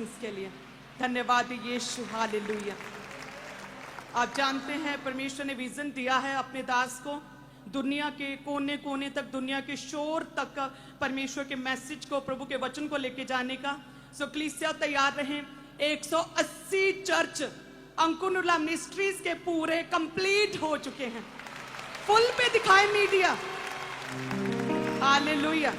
Blessings के लिए। धन्यवाद यीशु, हालेलुया। आप जानते हैं परमेश्वर ने विजन दिया है अपने दास को, दुनिया के कोने कोने तक, दुनिया के शोर तक परमेश्वर के मैसेज को, प्रभु के वचन को लेके जाने का। सो कलीसिया तैयार रहें। 180 चर्च अंकुनुला मिनिस्ट्रीज के पूरे कंप्लीट हो चुके हैं। फुल पे दिखाए मीडिया, हालेलुया।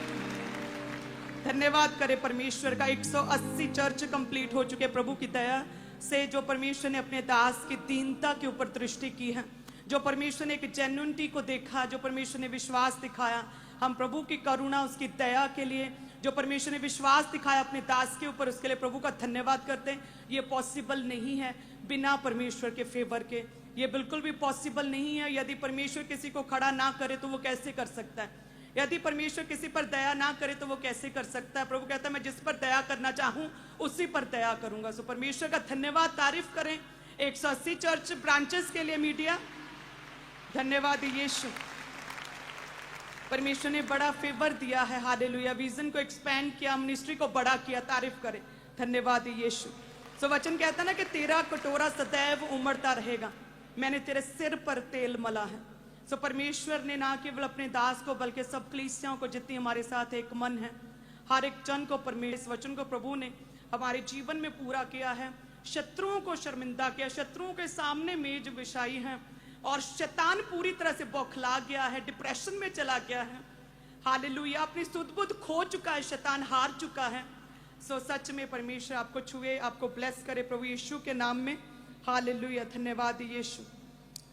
धन्यवाद करे परमेश्वर का। 180 चर्च कंप्लीट हो चुके प्रभु की दया से, जो परमेश्वर ने अपने दास की दीनता के ऊपर दृष्टि की है, जो परमेश्वर ने एक जेन्युइनिटी को देखा, जो परमेश्वर ने विश्वास दिखाया। हम प्रभु की करुणा, उसकी दया के लिए जो परमेश्वर ने विश्वास दिखाया अपने दास के ऊपर, उसके लिए प्रभु का धन्यवाद करते हैं। ये पॉसिबल नहीं है बिना परमेश्वर के फेवर के, ये बिल्कुल भी पॉसिबल नहीं है। यदि परमेश्वर किसी को खड़ा ना करे तो वो कैसे कर सकता है? यदि परमेश्वर किसी पर दया ना करे तो वो कैसे कर सकता है? प्रभु कहता है मैं जिस पर दया करना चाहूं उसी पर दया करूंगा। सो परमेश्वर का धन्यवाद, तारीफ करें 180 चर्च ब्रांचेस के लिए मीडिया। धन्यवाद यीशु, परमेश्वर ने बड़ा फेवर दिया है, हालेलुया। विजन को एक्सपैंड किया, मिनिस्ट्री को बड़ा किया, तारीफ करें। धन्यवाद यीशु। सो वचन कहता है ना कि तेरा कटोरा सदैव उमड़ता रहेगा, मैंने तेरे सिर पर तेल मला है। सो परमेश्वर ने ना केवल अपने दास को बल्कि सब कलीसियाओं को, जितनी हमारे साथ एक मन है, हर एक जन को परमेश्वर इस वचन को प्रभु ने हमारे जीवन में पूरा किया है। शत्रुओं को शर्मिंदा किया, शत्रुओं के सामने मेज बिछाई है, और शैतान पूरी तरह से बौखला गया है, डिप्रेशन में चला गया है। हालेलुया, अपनी सुध बुद्ध खो चुका है, शैतान हार चुका है। सो सच में परमेश्वर आपको छुए, आपको ब्लेस करे प्रभु यीशु के नाम में। हालेलुया, धन्यवाद यीशु।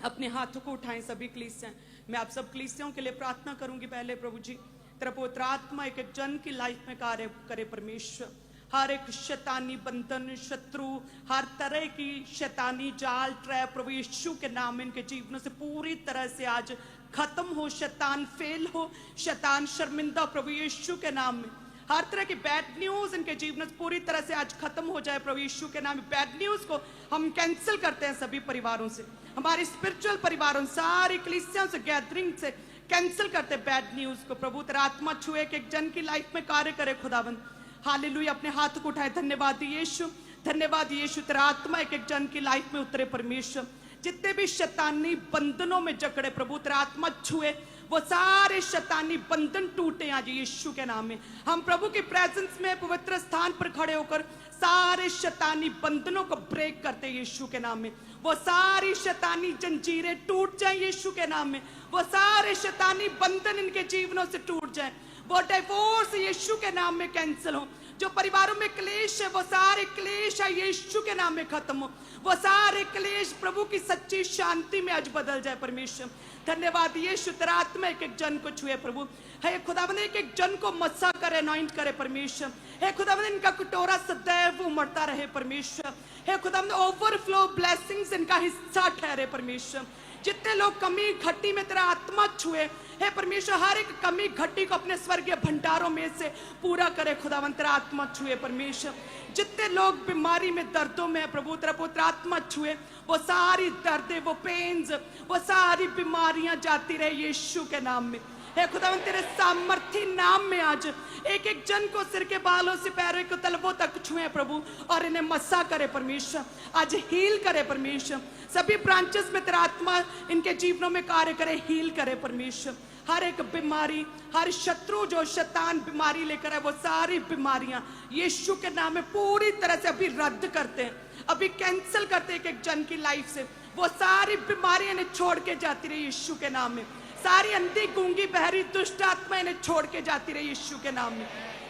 अपने हाथों को उठाएं सभी कलीसियां। मैं आप सब कलीसियाओं के लिए प्रार्थना करूंगी। पहले प्रभु जी तेरा पवित्र आत्मा एक एक जन की लाइफ में कार्य करे परमेश्वर। हर एक शैतानी बंधन, शत्रु, हर तरह की शैतानी जाल, ट्रैप प्रभु यीशु के नाम में इनके जीवनों से पूरी तरह से आज खत्म हो। शैतान फेल हो, शैतान शर्मिंदा प्रभु यीशु के नाम में। हर तरह की बैड न्यूज इनके जीवन से पूरी तरह से आज खत्म हो जाए प्रभु यीशु के नाम में। बैड न्यूज को हम कैंसिल करते हैं सभी परिवारों से, हमारे स्पिरिचुअल परिवारों, सारी कलीसियाओं से, गैदरिंग से कैंसिल करते हैं बैड न्यूज को। प्रभु तेरा आत्मा छुए, एक एक जन की लाइफ में कार्य करे खुदावंद। हालेलुया, अपने हाथ को उठाए। धन्यवाद यीशु, धन्यवाद यीशु। तेरा आत्मा एक एक जन की लाइफ में उतरे परमेश्वर। जितने भी शैतानी बंधनों में जकड़े प्रभु तेरा आत्मा छुए, वो सारे शैतानी बंधन टूटे आज यीशु के नाम में। हम प्रभु की प्रेजेंस में पवित्र स्थान पर खड़े होकर सारे शैतानी बंधनों को ब्रेक करते यीशु के नाम में। वो सारी शैतानी जंजीरें टूट जाएं यीशु के नाम में। वो सारे शैतानी बंधन इनके जीवनों से टूट जाएं। वो डिवोर्स यीशु के नाम में कैंसिल हो। जो परिवारों में क्लेश है, वो सारे क्लेश यीशु के नाम में खत्म हो। वो सारे क्लेश प्रभु की सच्ची शांति में आज बदल जाए परमेश्वर। धन्यवाद यीशु, तेरा आत्मा एक एक जन को छुए प्रभु। हे खुदावंद, एक एक जन को मस्सा करे, अनॉइंट करे परमेश्वर। हे खुदावंद, इनका कटोरा सदैव उमड़ता रहे परमेश्वर। हे खुदावंद, ओवरफ्लो ब्लेसिंग्स इनका हिस्सा ठहरे परमेश्वर। जितने लोग कमी घटी में तेरा आत्मा छुए, हे परमेश्वर, हर एक कमी घटी को अपने स्वर्गीय भंडारों में से पूरा करे खुदावंद। तेरा आत्मा छुए परमेश्वर। जितने लोग बीमारी में, दर्दों में है प्रभु, तेरा पवित्र आत्मा छुए। वो सारी दर्दें, वो पेन्स, वो सारी बीमारियां जाती रहे यीशु के नाम में। हे खुदावंद, तेरे सामर्थी नाम में आज एक एक जन को सिर के बालों से पैरों के तलवों तक छुए प्रभु, और इन्हें मस्सा करे परमेश्वर। आज हील करे परमेश्वर। सभी ब्रांचेस में तेरा आत्मा इनके जीवनों में कार्य करे, हील करे परमेश्वर। हर एक बीमारी, हर शत्रु जो शैतान बीमारी लेकर है, वो सारी बीमारियां यीशु के नाम में पूरी तरह से अभी रद्द करते हैं, अभी कैंसिल करते हैं एक एक जन की लाइफ से। वो सारी बीमारियां इन्हें छोड़ के जाती रही यीशु के नाम में। सारी अंधी, गूंगी, बहरी, दुष्ट आत्मा इन्हें छोड़ के जाती रही यीशु के नाम में।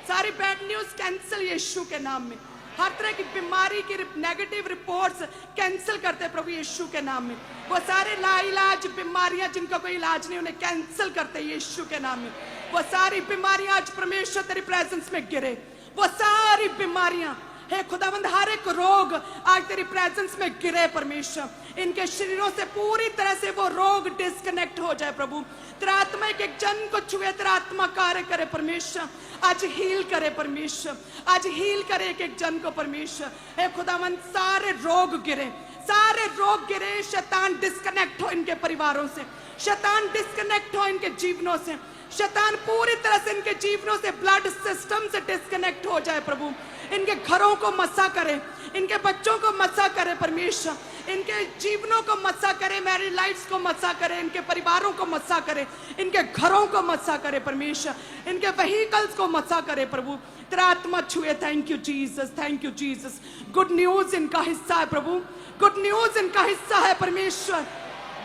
सारी बैड न्यूज कैंसिल यीशु के नाम में। हर तरह की बीमारी की नेगेटिव रिपोर्ट्स कैंसिल करते हैं प्रभु यीशु के नाम में। वो सारे लाइलाज बीमारियां जिनका कोई इलाज नहीं, उन्हें कैंसिल करते हैं यीशु के नाम में। वो सारी बीमारियां आज परमेश्वर तेरी प्रेजेंस में गिरे। वो सारी बीमारियां, हे खुदावंद, हर एक रोग आज तेरी प्रेजेंस में गिरे परमेश्वर। इनके शरीरों से पूरी तरह से वो रोग डिस्कनेक्ट हो जाए प्रभु। तेरा आत्मा एक एक जन को छुए, तेरा आत्मा कार्य करे परमेश्वर। आज हील करे परमेश्वर, आज हील करे एक एक जन को परमेश्वर। हे खुदावंद, सारे रोग गिरे, सारे रोग गिरे। शैतान डिस्कनेक्ट हो इनके परिवारों से, शैतान डिस्कनेक्ट हो इनके जीवनों से। शैतान पूरी तरह से इनके जीवनों से, ब्लड सिस्टम से डिस्कनेक्ट हो जाए प्रभु। इनके घरों को मसा करे, इनके बच्चों को मसा करे परमेश्वर, इनके जीवनों को मसा करे, मैरिड लाइफ्स को मसा करे, इनके परिवारों को मसा करे, इनके घरों को मसा करे परमेश्वर, इनके व्हीकल्स को मसा करे प्रभु। तेरा आत्मा छुए। Thank you Jesus, thank you Jesus. Good news इनका हिस्सा है प्रभु, गुड न्यूज इनका हिस्सा है परमेश्वर,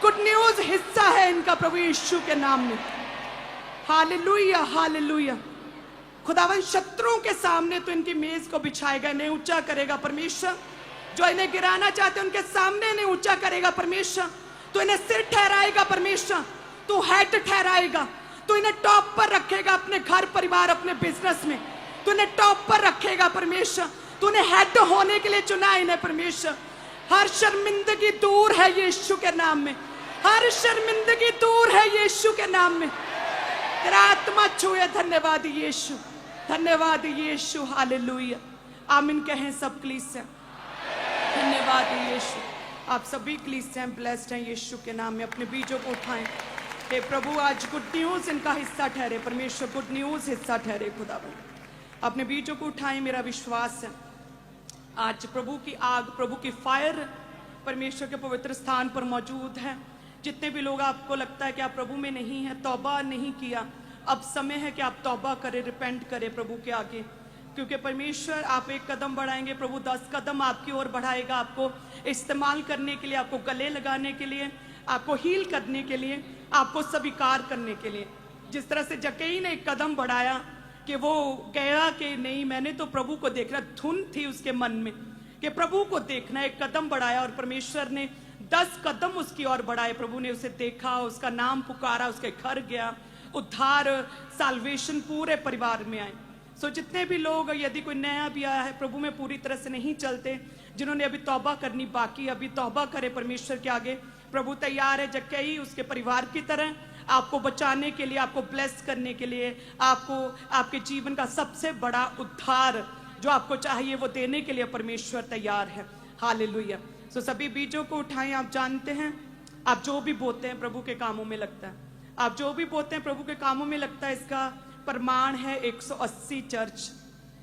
गुड न्यूज हिस्सा है इनका प्रभु यीशु के नाम में। Hallelujah, hallelujah. खुदावन शत्रुओं के सामने तो इनकी मेज को बिछाएगा, नहीं ऊंचा करेगा परमेश्वर। जो इन्हें गिराना चाहते उनके सामने नहीं ऊंचा करेगा परमेश्वर। तो इन्हें सिर ठहराएगा परमेश्वर, तू हेड ठहराएगा, तू इन्हें टॉप पर रखेगा अपने घर परिवार अपने बिजनेस में, तू इन्हें टॉप पर रखेगा परमेश्वर। तूने हेड होने के लिए चुना इन्हें परमेश्वर। हर शर्मिंदगी दूर है यीशु के नाम में, हर शर्मिंदगी दूर है यीशु के नाम में। तेरा आत्मा छुए। धन्यवाद यीशु, धन्यवाद यीशु। हालेलुया, आमीन कहें सब कलीसिया। धन्यवाद यीशु। आप सभी कलीसिया ब्लेस्ड हैं यीशु के नाम में। अपने बीजों को उठाएं। हे प्रभु, आज गुड न्यूज इनका हिस्सा ठहरे परमेश्वर, गुड न्यूज हिस्सा ठहरे खुदावन। अपने बीजों को उठाएं। मेरा विश्वास है आज प्रभु की आग, प्रभु की फायर परमेश्वर के पवित्र स्थान पर मौजूद है। जितने भी लोग आपको लगता है कि आप प्रभु में नहीं है, तौबा नहीं किया, अब समय है कि आप तौबा करें, रिपेंट करें प्रभु के आगे। क्योंकि परमेश्वर आप एक कदम बढ़ाएंगे, प्रभु 10 कदम आपकी ओर बढ़ाएगा, आपको इस्तेमाल करने के लिए, आपको गले लगाने के लिए, आपको हील करने के लिए, आपको स्वीकार करने के लिए। जिस तरह से जक्कई ने एक कदम बढ़ाया कि वो गया कि नहीं, मैंने तो प्रभु को देखना, धुन थी उसके मन में कि प्रभु को देखना। एक कदम बढ़ाया और परमेश्वर ने 10 कदम उसकी ओर बढ़ाए। प्रभु ने उसे देखा, उसका नाम पुकारा, उसके घर गया, उद्धार, साल्वेशन पूरे परिवार में आए। सो जितने भी लोग, यदि कोई नया भी आया है, प्रभु में पूरी तरह से नहीं चलते, जिन्होंने अभी तौबा करनी बाकी, अभी तौबा करे परमेश्वर के आगे। प्रभु तैयार है जक्कई उसके परिवार की तरह आपको बचाने के लिए, आपको ब्लेस करने के लिए, आपको आपके जीवन का सबसे बड़ा उद्धार जो आपको चाहिए वो देने के लिए परमेश्वर तैयार है। हालेलुया। सो सभी बीजों को उठाएं। आप जानते हैं, आप जो भी बोते हैं प्रभु के कामों में लगता है, आप जो भी बोते हैं प्रभु के कामों में लगता है। इसका प्रमाण है 180 चर्च,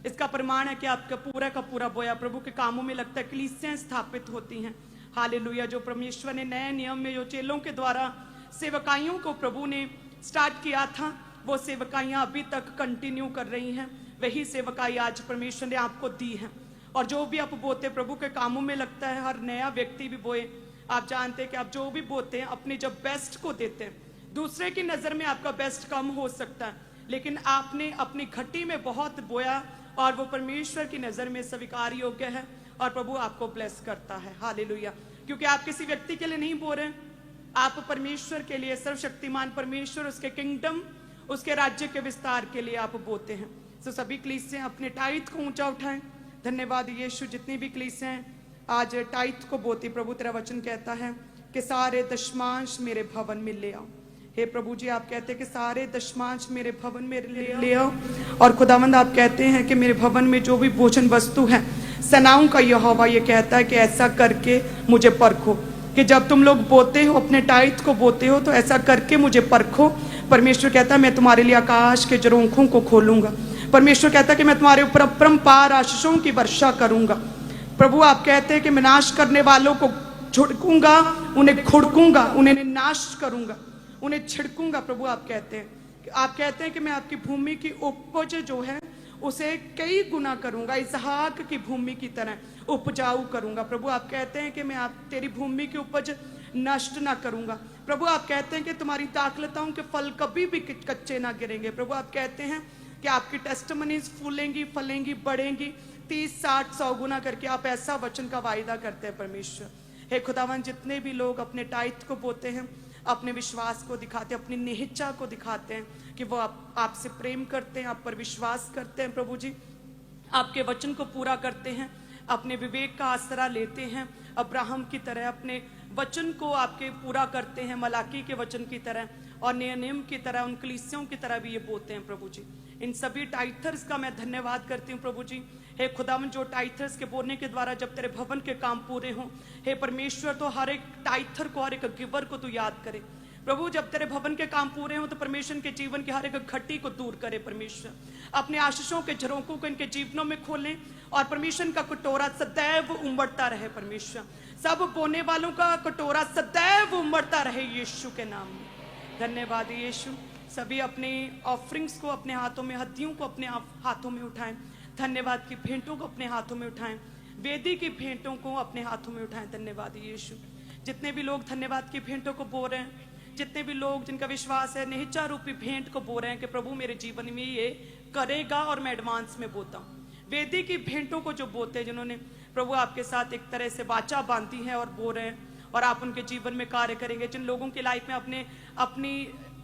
इसका प्रमाण है कि आपका पूरा का पूरा बोया प्रभु के कामों में लगता है। कलीसियां स्थापित होती हैं। हालेलुया। जो परमेश्वर ने नए नियम में जो चेलों के द्वारा सेवकाइयों को प्रभु ने स्टार्ट किया था, वो सेवकाइयां अभी तक कंटिन्यू कर रही हैं। वही सेवकाई आज परमेश्वर ने आपको दी है। और जो भी आप बोते प्रभु के कामों में लगता है, हर नया व्यक्ति भी बोए। आप जानते हैं कि आप जो भी बोते हैं अपनी जब बेस्ट को देते हैं, दूसरे की नजर में आपका बेस्ट कम हो सकता है, लेकिन आपने अपनी घटी में बहुत बोया और वो परमेश्वर की नजर में स्वीकार योग्य है और प्रभु आपको ब्लेस करता है। हालेलुया। क्योंकि आप किसी व्यक्ति के लिए नहीं बो रहे, आप परमेश्वर के लिए, सर्वशक्तिमान परमेश्वर, उसके किंगडम, उसके राज्य के विस्तार के लिए आप बोते हैं। तो सभी कलीसियां अपने टाइट को ऊंचा उठाएं। धन्यवाद यीशु। जितनी भी कलीसियां आज टाइट को बोती, प्रभु तेरा वचन कहता है कि सारे दशमांश मेरे भवन में ले आओ। हे प्रभु जी, आप कहते हैं कि सारे दशमांश मेरे भवन में ले आओ। और खुदावंद आप कहते हैं कि मेरे भवन में जो भी भोजन वस्तु है, सेनाओं का यहोवा ये कहता है कि ऐसा करके मुझे परखो। कि जब तुम लोग बोते हो, अपने टाइट को बोते हो, तो ऐसा करके मुझे परखो। परमेश्वर कहता है मैं तुम्हारे लिए आकाश के झरोखों को खोलूंगा। परमेश्वर कहता है कि मैं तुम्हारे ऊपर अपरंपार आशीषों की वर्षा करूंगा। प्रभु आप कहते हैं कि मैं नाश करने वालों को झुड़कूंगा, उन्हें खुड़कूंगा, उन्हें नाश करूंगा, उन्हें छिड़कूंगा। प्रभु आप कहते हैं कि मैं आपकी भूमि की उपज जो है उसे कई गुना करूंगा, इसहाक की भूमि की तरह उपजाऊ करूंगा। प्रभु आप कहते हैं कि मैं आप तेरी भूमि की उपज नष्ट ना करूंगा। प्रभु आप कहते हैं कि तुम्हारी दाखलताओं के फल कभी भी कच्चे ना गिरेंगे। प्रभु आप कहते हैं कि आपकी टेस्टिमनीज फूलेंगी, फलेंगी, बढ़ेंगी 30, 60, 100 गुना करके। आप ऐसा वचन का वायदा करते हैं परमेश्वर। हे खुदावन, जितने भी लोग अपने टाइट को बोते हैं, अपने विश्वास को दिखाते हैं, अपनी निहिच्चा को दिखाते हैं कि वो आपसे प्रेम करते हैं, आप पर विश्वास करते हैं, प्रभु जी आपके वचन को पूरा करते हैं, अपने विवेक का आसरा लेते हैं, अब्राहम की तरह अपने वचन को आपके पूरा करते हैं, मलाकी के वचन की तरह और नियम की तरह, उन कलीसियों की तरह भी ये बोते हैं। प्रभु जी इन सभी टाइथर्स का मैं धन्यवाद करती हूँ। प्रभु जी हे खुदावन, जो टाइथर्स के बोलने के द्वारा जब तेरे भवन के काम पूरे हों, हे परमेश्वर, तो हर एक टाइथर को, हर एक गिवर को तू याद करे। प्रभु जब तेरे भवन के काम पूरे हों तो परमेश्वर के जीवन की हर एक घटी को दूर करे परमेश्वर, अपने आशीषों के झरोकों को इनके जीवनों में खोलें और परमेश्वर का कटोरा सदैव उमड़ता रहे परमेश्वर, सब बोने वालों का कटोरा सदैव उमड़ता रहे यीशु के नाम में। धन्यवाद यीशु। सभी अपने ऑफरिंग्स को अपने हाथों में, हड्डियों को अपने हाथों में उठाएं, धन्यवाद की भेंटों को अपने हाथों में उठाएं, वेदी की भेंटों को अपने हाथों में उठाएं। धन्यवाद यीशु। जितने भी लोग धन्यवाद की भेंटों को बो रहे हैं, जितने भी लोग जिनका विश्वास है निहिचा रूपी भेंट को बो रहे हैं कि प्रभु मेरे जीवन में ये करेगा और मैं एडवांस में बोता हूँ। वेदी की भेंटों को जो बोते हैं, जिन्होंने प्रभु आपके साथ एक तरह से वाचा बांधी है और बो रहे हैं और आप उनके जीवन में कार्य करेंगे, जिन लोगों की लाइफ में अपने अपनी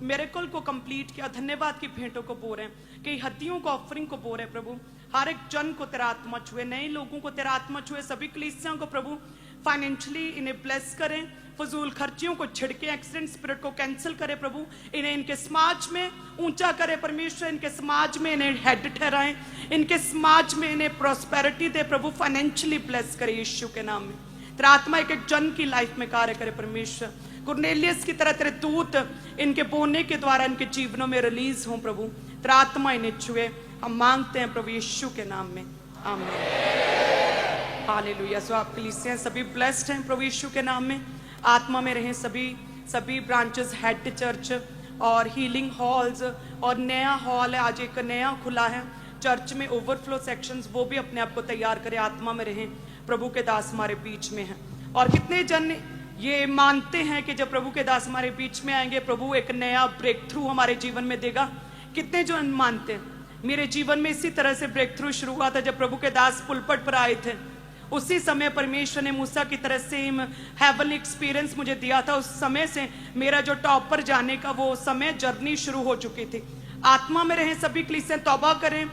मिरेकल को कंप्लीट किया, धन्यवाद की भेंटों को बो रहे हैं, कई हड्डियों को ऑफरिंग को बो रहे हैं प्रभु, हर एक जन को तेरा आत्मा छुए, नए लोगों को तेरा आत्मा छुए, सभी कलीसियाओं को प्रभु फाइनेंशियली इन्हें ब्लेस करें, फजूल खर्चियों को छिड़के, एक्सीडेंट स्पिरिट को कैंसिल करे प्रभु, इन्हें इनके समाज में ऊंचा करे परमेश्वर, इनके समाज में इन्हें हेड ठहराएं, इनके समाज में इन्हें प्रॉस्पेरिटी दे प्रभु, फाइनेंशियली ब्लेस करे यीशु के नाम में। तेरा आत्मा एक एक जन की लाइफ में कार्य करे परमेश्वर, कुरनेलियस की तरह तेरे दूत इनके बोने के द्वारा इनके जीवनों में रिलीज हों प्रभु, तेरा आत्मा इन्हें छुए, हम मांगते हैं प्रभु यीशु के नाम में, आमीन। हालेलुया। सो आप कलीसियां सभी ब्लेस्ड हैं प्रभु यीशु के नाम में, आत्मा में रहें सभी ब्रांचेस, हेड चर्च और हीलिंग हॉल्स, और नया हॉल है आज एक नया खुला है चर्च में, ओवरफ्लो सेक्शंस, वो भी अपने आप को तैयार करें, आत्मा में रहें, प्रभु के दास हमारे बीच में हैं। और कितने जन ये मानते हैं कि जब प्रभु के दास हमारे बीच में आएंगे प्रभु एक नया ब्रेक थ्रू हमारे जीवन में देगा? कितने जन मानते हैं? मेरे जीवन में इसी तरह से ब्रेक थ्रू शुरू हुआ था जब प्रभु के दास पुलपट पर आए थे, उसी समय परमेश्वर ने मूसा की तरह सेम हेवनली एक्सपीरियंस मुझे दिया था। उस समय से मेरा जो टॉप पर जाने का वो समय जर्नी शुरू हो चुकी थी। आत्मा में रहें सभी कलीसियां, तौबा करें,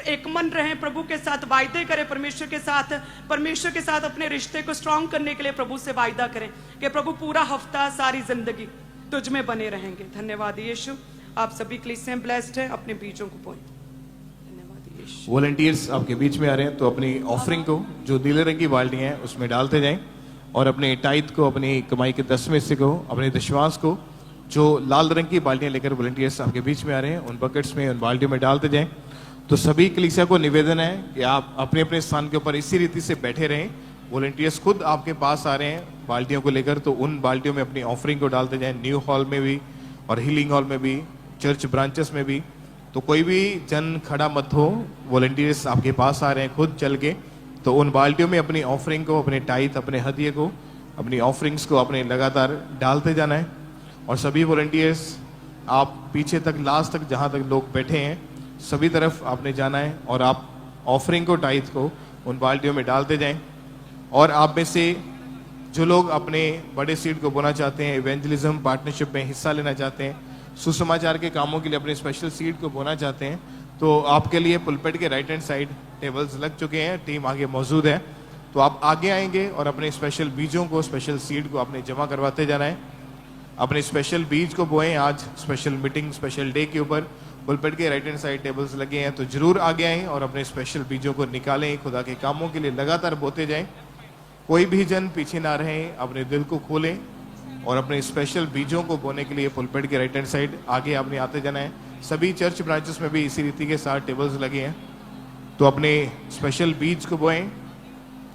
एक मन रहें, प्रभु के साथ वायदे करें, परमेश्वर के साथ अपने रिश्ते को स्ट्रांग करने के लिए प्रभु से वायदा करें कि प्रभु पूरा हफ्ता सारी जिंदगी तुझ में बने रहेंगे। धन्यवाद यीशु। आप सभी कलीसियां ब्लेस्ड हैं, अपने बीजों को बोएं। धन्यवाद यीशु। वॉलंटियर्स आपके बीच में आ रहे हैं, तो अपनी ऑफरिंग को जो नीले रंग की बाल्टी हैं उसमें डालते जाएं, और अपने टाइथ को, अपनी कमाई के 10 में से को, अपने दशवांश को जो लाल रंग की बाल्टियां लेकर वॉलंटियर्स आपके बीच में आ रहे हैं उन बकेट्स में, उन बाल्टियों में डालते जाएं। तो सभी कलीसिया को निवेदन है कि आप अपने अपने स्थान के ऊपर इसी रीति से बैठे रहें। वॉलंटियर्स खुद आपके पास आ रहे हैं बाल्टियों को लेकर, तो उन बाल्टियों में अपनी ऑफरिंग को डालते जाएं, न्यू हॉल में भी और हीलिंग हॉल में भी, चर्च ब्रांचेस में भी। तो कोई भी जन खड़ा मत हो, वॉलंटियर्स आपके पास आ रहे हैं खुद चल के, तो उन बाल्टियों में अपनी ऑफरिंग को, अपने टाइथ, अपने हदिये को, अपनी ऑफरिंग्स को अपने लगातार डालते जाना है। और सभी वॉलंटियर्स आप पीछे तक, लास्ट तक, जहाँ तक लोग बैठे हैं सभी तरफ आपने जाना है, और आप ऑफरिंग को, टाइथ को उन बाल्टियों में डालते जाएं। और आप में से जो लोग अपने बड़े सीड को बोना चाहते हैं, इवेंजलिज्म पार्टनरशिप में हिस्सा लेना चाहते हैं, सुसमाचार के कामों के लिए अपने स्पेशल सीड को बोना चाहते हैं, तो आपके लिए पुलपेट के राइट हैंड साइड टेबल्स लग चुके हैं, टीम आगे मौजूद है। तो आप आगे आएंगे और अपने स्पेशल बीजों को, स्पेशल सीड को आपने जमा करवाते जाना है। अपने स्पेशल बीज को बोएं। आज स्पेशल मीटिंग, स्पेशल डे के ऊपर पुलपेट के राइट हैंड साइड टेबल्स लगे हैं, तो जरूर आगे आएं और अपने स्पेशल बीजों को निकालें, खुदा के कामों के लिए लगातार बोते जाएं। कोई भी जन पीछे ना रहें, अपने दिल को खोलें और अपने स्पेशल बीजों को बोने के लिए पुलपेट के राइट हैंड साइड आगे आपने आते जाना है। सभी चर्च ब्रांचेस में भी इसी रीति के साथ टेबल्स लगे हैं, तो अपने स्पेशल बीज को बोएं।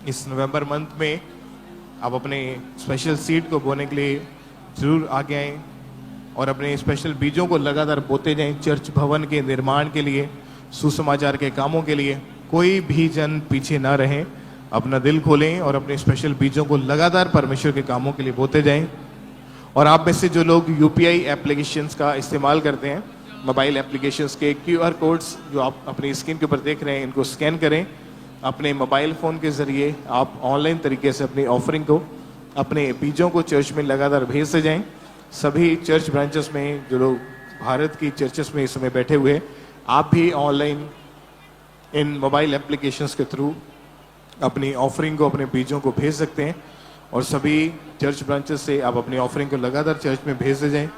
इस नवंबर मंथ में आप अपने स्पेशल सीड को बोने के लिए जरूर आगे आएँ और अपने स्पेशल बीजों को लगातार बोते जाएं, चर्च भवन के निर्माण के लिए, सुसमाचार के कामों के लिए। कोई भी जन पीछे ना रहे, अपना दिल खोलें और अपने स्पेशल बीजों को लगातार परमेश्वर के कामों के लिए बोते जाएं। और आप में से जो लोग यूपीआई एप्लीकेशंस का इस्तेमाल करते हैं, मोबाइल एप्लीकेशंस के QR कोड्स जो आप अपनी स्क्रीन के ऊपर देख रहे हैं, इनको स्कैन करें। अपने मोबाइल फ़ोन के ज़रिए आप ऑनलाइन तरीके से अपनी ऑफरिंग को, अपने बीजों को चर्च में लगातार भेजते जाएँ। सभी चर्च ब्रांचेस में जो लोग भारत की चर्चेस में इस समय बैठे हुए, आप भी ऑनलाइन इन मोबाइल एप्लीकेशंस के थ्रू अपनी ऑफरिंग को, अपने बीजों को भेज सकते हैं। और सभी चर्च ब्रांचेस से आप अपनी ऑफरिंग को लगातार चर्च में भेजते जाएं।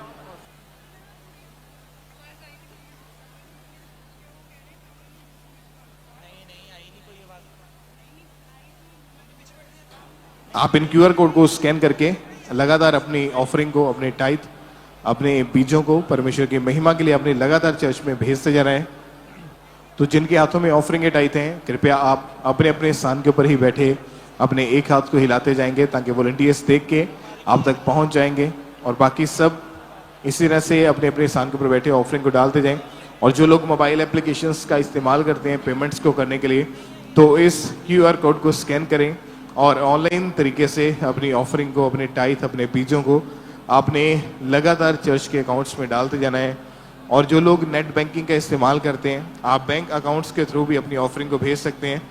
आप इन QR कोड को स्कैन करके लगातार अपनी ऑफरिंग को, अपने टाइथ अपने बीजों को परमेश्वर की महिमा के लिए अपने लगातार चर्च में भेजते जा रहे हैं। तो जिनके हाथों में ऑफरिंग के टाइट हैं, कृपया आप अपने अपने स्थान के ऊपर ही बैठे अपने एक हाथ को हिलाते जाएंगे ताकि वॉलंटियर्स देख के आप तक पहुंच जाएंगे, और बाकी सब इसी तरह से अपने अपने स्थान के ऊपर बैठे ऑफरिंग को डालते जाएं। और जो लोग मोबाइल एप्लीकेशंस का इस्तेमाल करते हैं पेमेंट्स को करने के लिए, तो इस QR कोड को स्कैन करें और ऑनलाइन तरीके से अपनी ऑफरिंग को, अपने टाइथ, अपने बीजों को आपने लगातार चर्च के अकाउंट्स में डालते जाना है। और जो लोग नेट बैंकिंग का इस्तेमाल करते हैं, आप बैंक अकाउंट्स के थ्रू भी अपनी ऑफरिंग को भेज सकते हैं।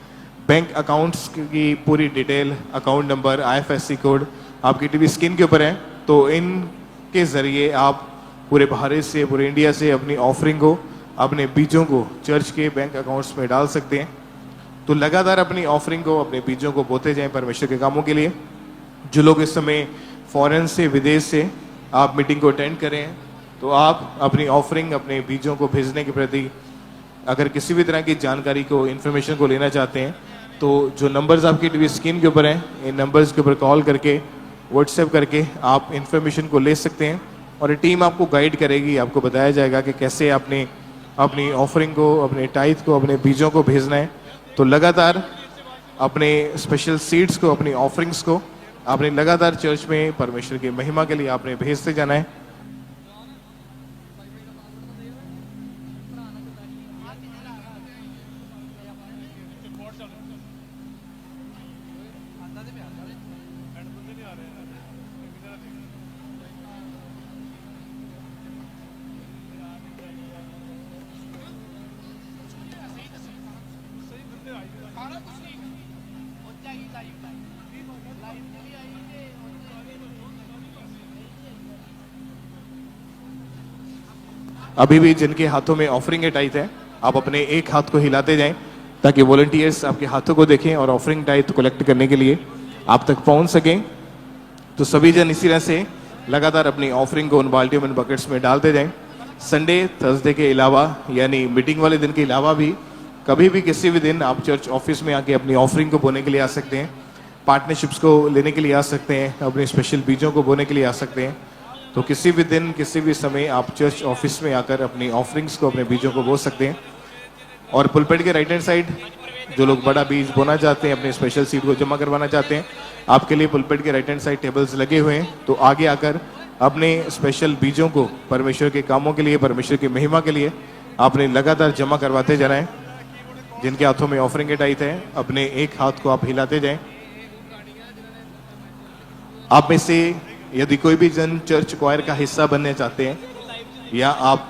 बैंक अकाउंट्स की पूरी detail, account number, IFSC code आपकी टीवी स्क्रीन के ऊपर है। तो इनके ज़रिए आप पूरे भारत से, पूरे इंडिया से अपनी ऑफरिंग को, अपने बीजों को चर्च के बैंक अकाउंट्स में डाल सकते हैं। तो लगातार अपनी ऑफरिंग को, अपने बीजों को बोते जाएं परमेश्वर के कामों के लिए। जो लोग इस समय फॉरेन से, विदेश से आप मीटिंग को अटेंड करें, तो आप अपनी ऑफरिंग, अपने बीजों को भेजने के प्रति अगर किसी भी तरह की जानकारी को, इन्फॉर्मेशन को लेना चाहते हैं, तो जो नंबर्स आपकी टीवी स्क्रीन के ऊपर हैं, इन नंबर्स के ऊपर कॉल करके, व्हाट्सएप करके आप इन्फॉर्मेशन को ले सकते हैं। और ये टीम आपको गाइड करेगी, आपको बताया जाएगा कि कैसे आपने अपनी ऑफरिंग को, अपने टाइथ को, अपने बीजों को भेजना है। तो लगातार अपने स्पेशल सीड्स को, अपनी ऑफरिंग्स को आपने लगातार चर्च में परमेश्वर की महिमा के लिए आपने भेजते जाना है। अभी भी जिनके हाथों में ऑफरिंग के टाइथ है, आप अपने एक हाथ को हिलाते जाएं ताकि वॉलंटियर्स आपके हाथों को देखें और ऑफरिंग टाइथ कलेक्ट करने के लिए आप तक पहुंच सकें। तो सभी जन इसी तरह से लगातार अपनी ऑफरिंग को उन बाल्टियों में, बकेट्स में डालते जाएं। संडे, थर्सडे के अलावा, यानी मीटिंग वाले दिन के अलावा भी कभी भी, किसी भी दिन आप चर्च ऑफिस में आके अपनी ऑफरिंग को बोने के लिए आ सकते हैं, पार्टनरशिप्स को लेने के लिए आ सकते हैं, अपने स्पेशल बीजों को बोने के लिए आ सकते हैं। तो किसी भी दिन, किसी भी समय आप चर्च ऑफिस में आकर अपनी ऑफरिंग्स को, अपने बीजों को बो सकते हैं। और पुलपेट के राइट हैंड साइड जो लोग बड़ा बीज बोना चाहते हैं, अपने स्पेशल सीड को जमा करवाना चाहते हैं, आपके लिए पुलपेट के राइट हैंड साइड टेबल्स लगे हुए हैं। तो आगे आकर अपने स्पेशल बीजों को परमेश्वर के कामों के लिए, परमेश्वर की महिमा के लिए आपने लगातार जमा करवाते जाना है। जिनके हाथों में ऑफरिंग के टाइथ है, अपने एक हाथ को आप हिलाते जाएं। आप में से यदि कोई भी जन चर्च क्वायर का हिस्सा बनना चाहते हैं, या आप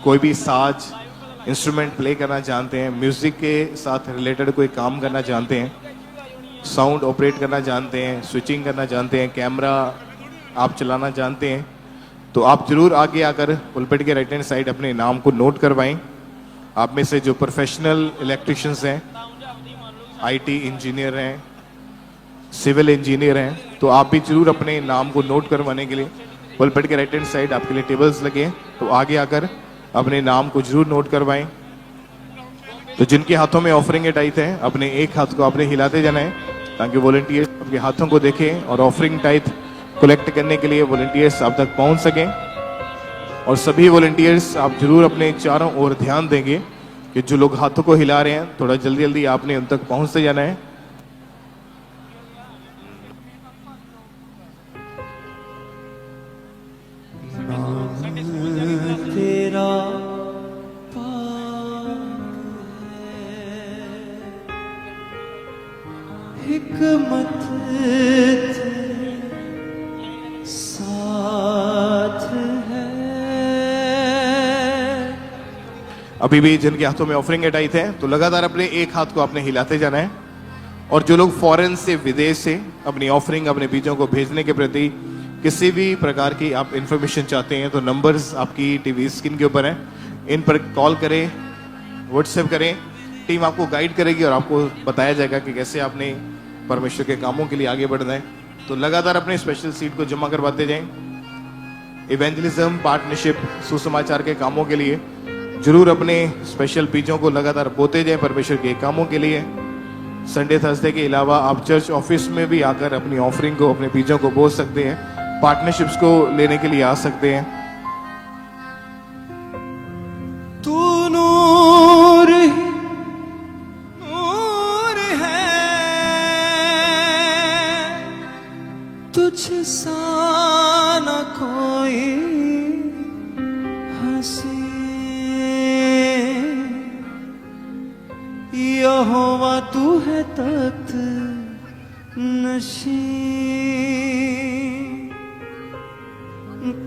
कोई भी साज, इंस्ट्रूमेंट प्ले करना जानते हैं, म्यूजिक के साथ रिलेटेड कोई काम करना जानते हैं, साउंड ऑपरेट करना जानते हैं, स्विचिंग करना जानते हैं, कैमरा आप चलाना जानते हैं, तो आप जरूर आगे आकर पुलपेट के राइट हैंड साइड अपने नाम को नोट करवाएं। आप में से जो प्रोफेशनल इलेक्ट्रिशियंस हैं, IT इंजीनियर हैं, सिविल इंजीनियर हैं, तो आप भी जरूर अपने नाम को नोट करवाने के लिए पुलपेट के राइट हैंड साइड आपके लिए टेबल्स लगे हैं, तो आगे आकर अपने नाम को जरूर नोट करवाएं। तो जिनके हाथों में ऑफरिंग के टाइथ है, अपने एक हाथ को आपने हिलाते जाना है ताकि वॉलंटियर्स आपके हाथों को देखें और ऑफरिंग टाइथ कलेक्ट करने के लिए वॉलंटियर्स आप तक पहुंच सकें। और सभी वॉलंटियर्स आप जरूर अपने चारों ओर ध्यान देंगे कि जो लोग हाथों को हिला रहे हैं, थोड़ा जल्दी जल्दी आपने उन तक पहुंचते जाना है। तेरा हिकमत साथ है। अभी भी जिनके हाथों में ऑफरिंग के टाइथ है, तो लगातार अपने एक हाथ को आपने हिलाते जाना है। और जो लोग फॉरेन से, विदेश से अपनी ऑफरिंग, अपने बीजों को भेजने के प्रति किसी भी प्रकार की आप इंफॉर्मेशन चाहते हैं, तो नंबर्स आपकी टीवी स्क्रीन के ऊपर हैं, इन पर कॉल करें, व्हाट्सएप करें। टीम आपको गाइड करेगी और आपको बताया जाएगा कि कैसे आपने परमेश्वर के कामों के लिए आगे बढ़ना है। तो लगातार अपने स्पेशल सीट को जमा करवाते जाएं। इवेंजलिज्म, पार्टनरशिप, सुसमाचार के कामों के लिए जरूर अपने स्पेशल बीजों को लगातार बोते जाएं परमेश्वर के कामों के लिए। संडे, थर्सडे के अलावा आप चर्च ऑफिस में भी आकर अपनी ऑफरिंग को, अपने बीजों को बो सकते हैं, पार्टनरशिप्स को लेने के लिए आ सकते हैं। तुझसा न कोई हंसी, यहोवा तू है तख्त नशी,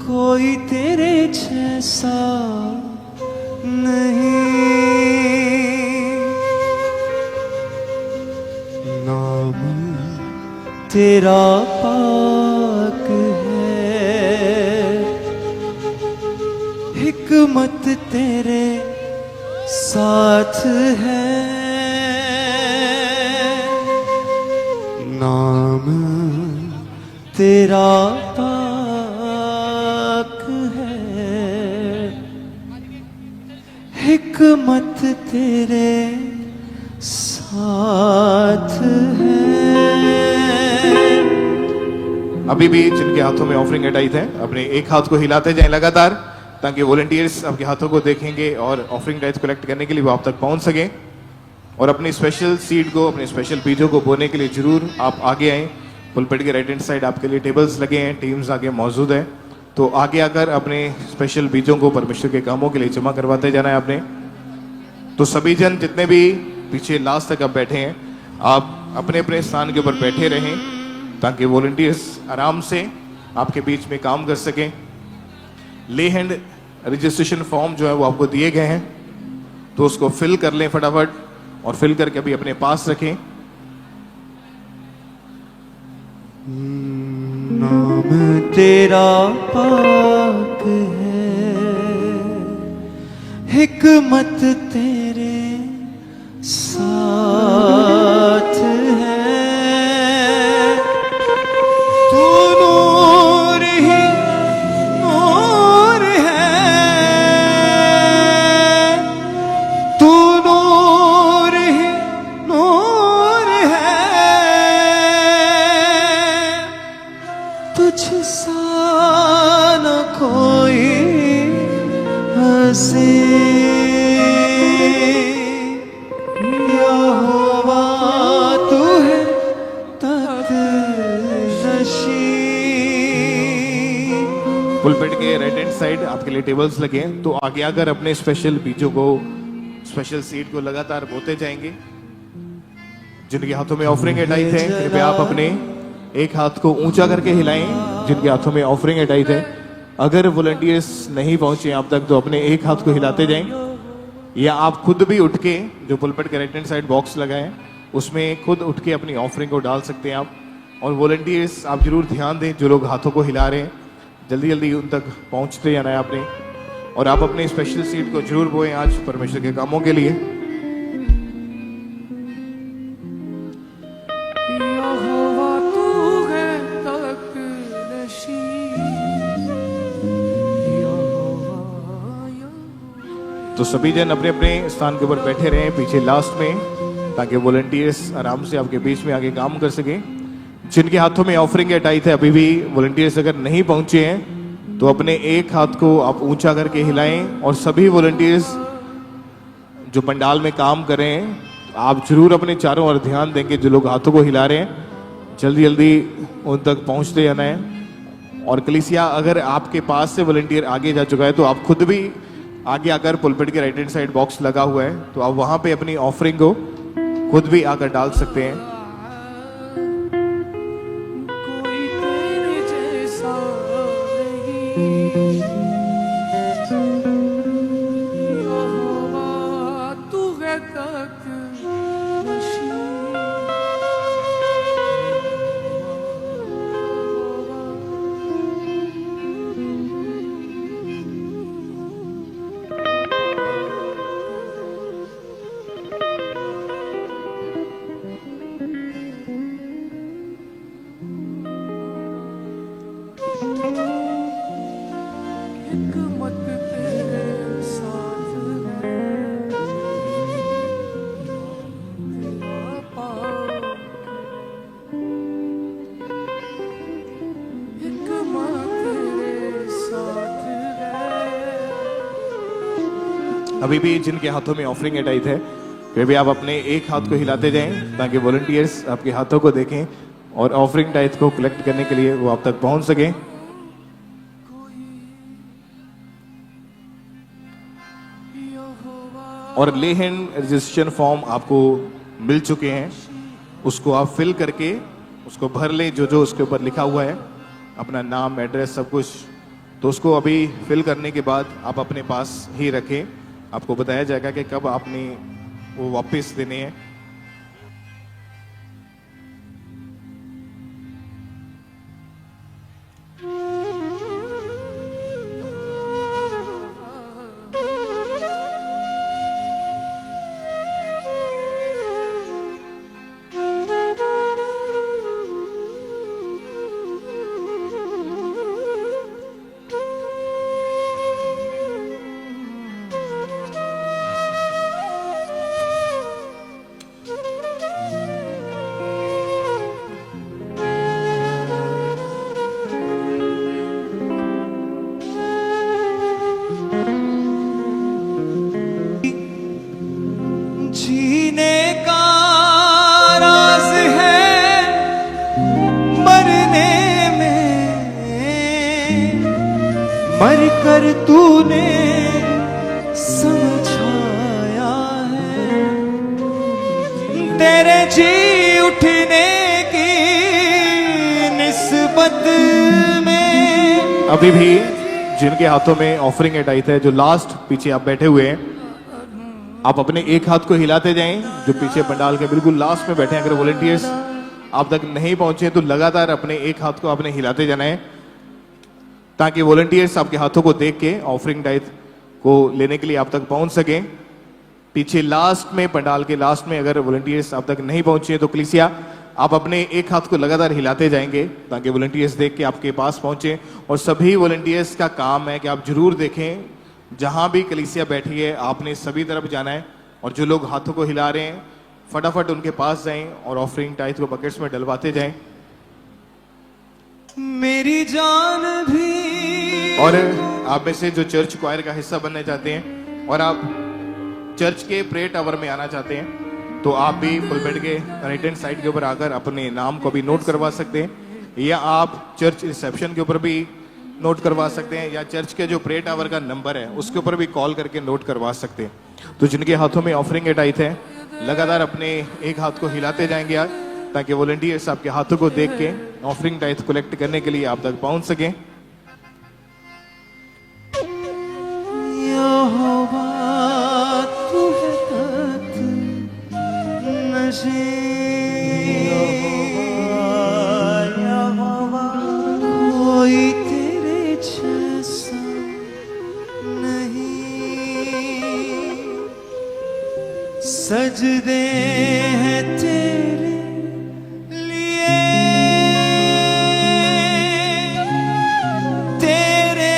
कोई तेरे जैसा नहीं। नाम तेरा पाक है, हिकमत तेरे साथ है। नाम तेरा पाक है, हिकमत तेरे साथ है। अभी भी जिनके हाथों में ऑफरिंग अटाइट है, अपने एक हाथ को हिलाते जाएं लगातार, ताकि वॉलंटियर्स आपके हाथों को देखेंगे और ऑफरिंग टाइज कलेक्ट करने के लिए वो आप तक पहुंच सकें। और अपनी स्पेशल सीड को, अपने स्पेशल बीजों को बोने के लिए जरूर आप आगे आएं। पुलपिट के राइट हैंड साइड आपके लिए टेबल्स लगे हैं, टीम्स आगे मौजूद है, तो आगे आकर अपने स्पेशल बीजों को परमेश्वर के कामों के लिए जमा करवाते जाना है आपने। तो सभी जन जितने भी पीछे लास्ट तक आप बैठे हैं, आप अपने अपने स्थान के ऊपर बैठे रहें, ताकि वॉलंटियर्स आराम से आपके बीच में काम कर सकें। ले हैंड रजिस्ट्रेशन फॉर्म जो है वो आपको दिए गए हैं, तो उसको फिल कर लें फटाफट, और फिल करके अभी अपने पास रखें। नाम तेरा पाक है, हिकमत तेरे साथ है। तू नूर ही नूर है, तू नूर ही नूर है, तुझसा न कोई हंसे। यहोवा तू है तख्त नशी। पुलपिट के राइट हैंड साइड आपके लिए टेबल्स लगे हैं, तो आगे आकर अपने स्पेशल बीजों को, स्पेशल सीड को लगातार बोते जाएंगे। जिनके हाथों में ऑफरिंग अटाइट है, कृपया आप अपने एक हाथ को ऊंचा करके हिलाएं। जिनके हाथों में ऑफरिंग अटाइट है, अगर वॉलंटियर्स नहीं पहुंचे आप तक, तो अपने एक हाथ को हिलाते जाएं, या आप खुद भी उठ के, जो पुलपिट के राइट हैंड साइड बॉक्स लगा है उसमें खुद उठ के अपनी ऑफरिंग को डाल सकते हैं आप। और वॉलंटियर्स आप जरूर ध्यान दें, जो लोग हाथों को हिला रहे हैं, जल्दी जल्दी उन तक पहुंचते जाना है आपने। और आप अपने स्पेशल सीट को जरूर बोएं आज परमेश्वर के कामों के लिए। यहोवा तू है तख्त नशी। तो सभी जन अपने अपने स्थान के ऊपर बैठे रहें पीछे लास्ट में, ताकि वॉलंटियर्स आराम से आपके बीच में आगे काम कर सकें। जिनके हाथों में ऑफरिंग अटाइट है, अभी भी वॉलंटियर्स अगर नहीं पहुंचे हैं, तो अपने एक हाथ को आप ऊंचा करके हिलाएं। और सभी वॉलंटियर्स जो पंडाल में काम कर रहे हैं, आप जरूर अपने चारों ओर ध्यान देंगे। जो लोग हाथों को हिला रहे हैं, जल्दी जल्दी उन तक पहुंचते जाना है। और कलीसिया, अगर आपके पास से वॉलंटियर आगे जा चुका है, तो आप खुद भी आगे आकर पुलपिट के राइट हैंड साइड बॉक्स लगा हुआ है, तो आप वहां पे अपनी ऑफरिंग को खुद भी आकर डाल सकते हैं। कोई तेरे जैसा नहीं। यहोवा तू है तख्त नशी। हिकमत तेरे साथ है, तेरा पाक हिकमत तेरे साथ है। अभी भी जिनके हाथों में ऑफरिंग अटाइट है, कृपया आप अपने एक हाथ को हिलाते जाएं, ताकि वॉलंटियर्स आपके हाथों को देखें और ऑफरिंग टाइथ को कलेक्ट करने के लिए वो आप तक पहुंच सके। और ले हैंड रजिस्ट्रेशन फॉर्म आपको मिल चुके हैं, उसको आप फिल करके उसको भर लें, जो जो उसके ऊपर लिखा हुआ है, अपना नाम, एड्रेस, सब कुछ। तो उसको अभी फिल करने के बाद आप अपने पास ही रखें। आपको बताया जाएगा कि कब आपने वो वापस देने हैं। जीने का राज है मरने में, मर कर तूने समझाया है, तेरे जी उठने की निस्बत में। अभी भी जिनके हाथों में ऑफरिंग टाइथ है, जो लास्ट पीछे आप बैठे हुए हैं, आप अपने एक हाथ को हिलाते जाएं। जो पीछे पंडाल के बिल्कुल लास्ट में बैठे हैं, अगर वॉलंटियर्स आप तक नहीं पहुंचे तो लगातार अपने एक हाथ को आपने हिलाते जाना है, ताकि वॉलंटियर्स आपके हाथों को देख के ऑफरिंग टाइथ को लेने के लिए आप तक पहुंच सकें। पीछे लास्ट में, पंडाल के लास्ट में अगर वॉलंटियर्स आप तक नहीं पहुंचे तो कलीसिया आप अपने एक हाथ को लगातार हिलाते जाएंगे, ताकि वॉलंटियर्स देख के आपके पास पहुंचे। और सभी वॉलंटियर्स का काम है कि आप जरूर देखें, जहां भी कलीसिया बैठी है आपने सभी तरफ जाना है। और जो लोग हाथों को हिला रहे हैं फटाफट उनके पास जाएं और ऑफरिंग टाइथ को बकेट्स में डलवाते जाएं। मेरी जान भी। और आप में से जो चर्च क्वायर का हिस्सा बनना चाहते हैं और आप चर्च के प्रे टावर में आना चाहते हैं, तो आप भी पुलपिट के राइट हैंड साइड के ऊपर आकर अपने नाम को भी नोट करवा सकते हैं, या आप चर्च रिसेप्शन के ऊपर भी नोट करवा सकते हैं, या चर्च के जो प्रे टावर का नंबर है उसके ऊपर भी कॉल करके नोट करवा सकते हैं। तो जिनके हाथों में ऑफरिंग टाइथ है लगातार अपने एक हाथ को हिलाते जाएंगे आज, ताकि वॉलंटियर्स आपके हाथों को देख के ऑफरिंग टाइथ कलेक्ट करने के लिए आप तक पहुंच सकें। यहोवा तू है तख्त नशीं, यहोवा कोई तेरे जैसा नहीं, सजदे हैं तेरे लिए, तेरे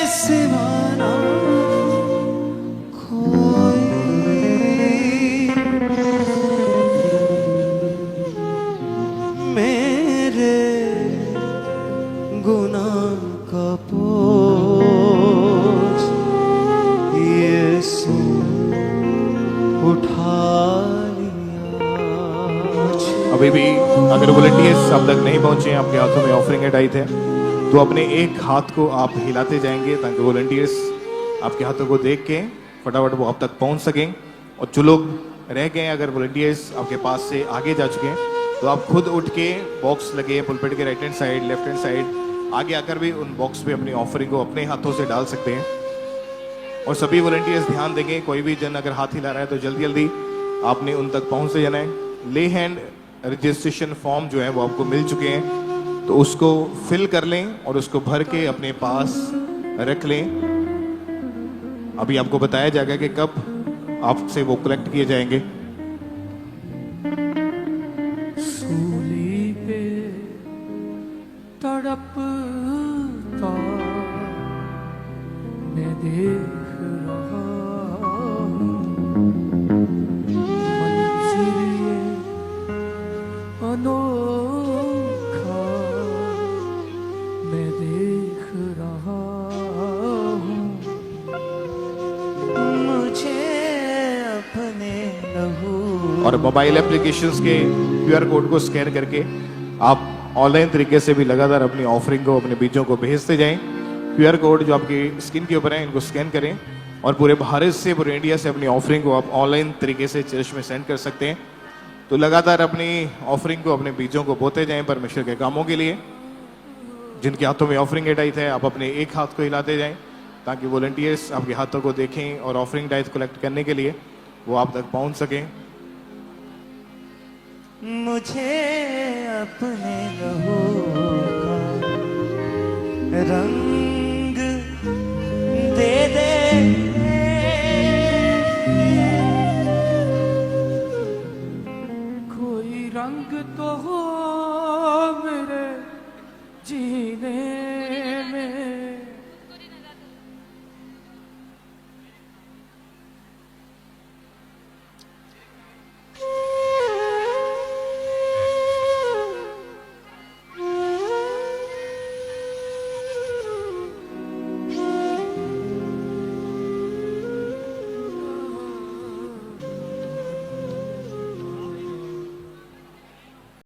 सिवा ना कोई, मेरे गुनाह का बोझ यीशु उठा लिया। अभी भी अगर वॉलंटियर्स आप तक नहीं पहुंचे, आपके हाथों में ऑफरिंग टाइथ है, तो अपने एक हाथ को आप हिलाते जाएंगे, ताकि वॉलंटियर्स आपके हाथों को देख के फटाफट वो आप तक पहुंच सकें। और जो लोग रह गए, अगर वॉलंटियर्स आपके पास से आगे जा चुके हैं, तो आप खुद उठ के बॉक्स लगे हैं पुलपिट के right hand side, left hand side, आगे आकर भी उन बॉक्स पे अपनी ऑफरिंग को अपने हाथों से डाल सकते हैं। और सभी वॉलंटियर्स ध्यान देंगे, कोई भी जन अगर हाथ हिला रहा है तो जल्दी जल्दी आपने उन तक पहुंच से जाना है। ले हैंड रजिस्ट्रेशन फॉर्म जो है वो आपको मिल चुके हैं, तो उसको फिल कर लें और उसको भर के अपने पास रख लें। अभी आपको बताया जाएगा कि कब आपसे वो कलेक्ट किए जाएंगे। सूली पे तड़पता मैं देख रहा हूँ, मंजिल ये अनोखा मैं देख रहा हूँ, मुझे अपने लहू। और मोबाइल एप्लीकेशंस के QR कोड को स्कैन करके आप ऑनलाइन तरीके से भी लगातार अपनी ऑफरिंग को, अपने बीजों को भेजते जाएं। QR कोड जो आपकी स्क्रीन के ऊपर है, इनको स्कैन करें और पूरे भारत से, पूरे इंडिया से अपनी ऑफरिंग को आप ऑनलाइन तरीके से चर्च में सेंड कर सकते हैं। तो लगातार अपनी ऑफरिंग को, अपने बीजों को बोते जाएं परमेश्वर के कामों के लिए। जिनके हाथों में ऑफरिंग के टाइथ है, आप अपने एक हाथ को हिलाते जाएं ताकि वॉलंटियर्स आपके हाथों को देखें और ऑफरिंग टाइथ कलेक्ट करने के लिए वो आप तक पहुंच सकें। मुझे अपने लहू का रंग दे दे, कोई रंग तो हो